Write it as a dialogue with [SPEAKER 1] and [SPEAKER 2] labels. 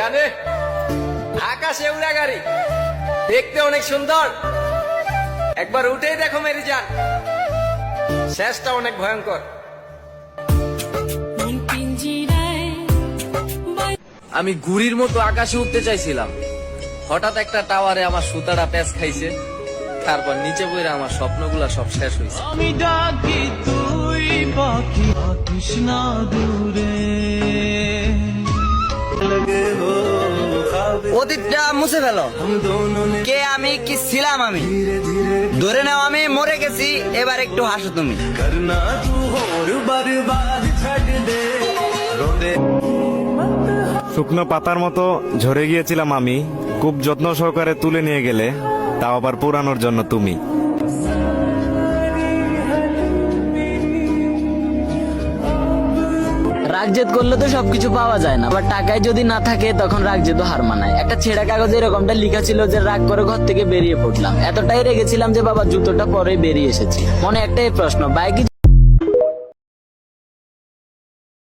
[SPEAKER 1] জানে আকাশে উড়া গাড়ি দেখতে অনেক সুন্দর, একবার উঠেই দেখো মেরি জান, শেষটা অনেক ভয়ঙ্কর।
[SPEAKER 2] আমি ঘুড়ির মতো আকাশে উঠতে চাইছিলাম, হঠাৎ একটা টাওয়ারে আমার সুতাটা প্যাঁচ খাইছে, তারপর নিচে বইরা আমার স্বপ্নগুলা সব শেষ হয়েছে।
[SPEAKER 3] আমি ডাকি তুই পাখি কৃষ্ণা দূরে
[SPEAKER 4] অতীতটা মুছে ফেলো। কে আমি, কি ছিলাম আমি, ধরে নাও আমি মরে গেছি, এবার একটু হাসো তুমি।
[SPEAKER 3] করনা তু হোর বরবাদ ছাড় দে রোদে।
[SPEAKER 5] শুকনো পাতার মতো ঝরে গিয়েছিলাম আমি, খুব যত্ন সহকারে তুলে নিয়ে গেলে, তাও আবার পুরানোর জন্য তুমি।
[SPEAKER 6] রাগ জেদ করলে তো সবকিছু পাওয়া যায় না, আবার টাকায় যদি না থাকে তখন রাগ জেদ হার মানায়। একটা ছেঁড়া কাগজে এরকমটা লেখা ছিল যে রাগ করে ঘর থেকে বেরিয়ে পড়লাম, এতটাই রেগেছিলাম যে বাবা জুতোটা পরে বেরিয়ে এসেছি। মনে একটাই প্রশ্ন, বাইকে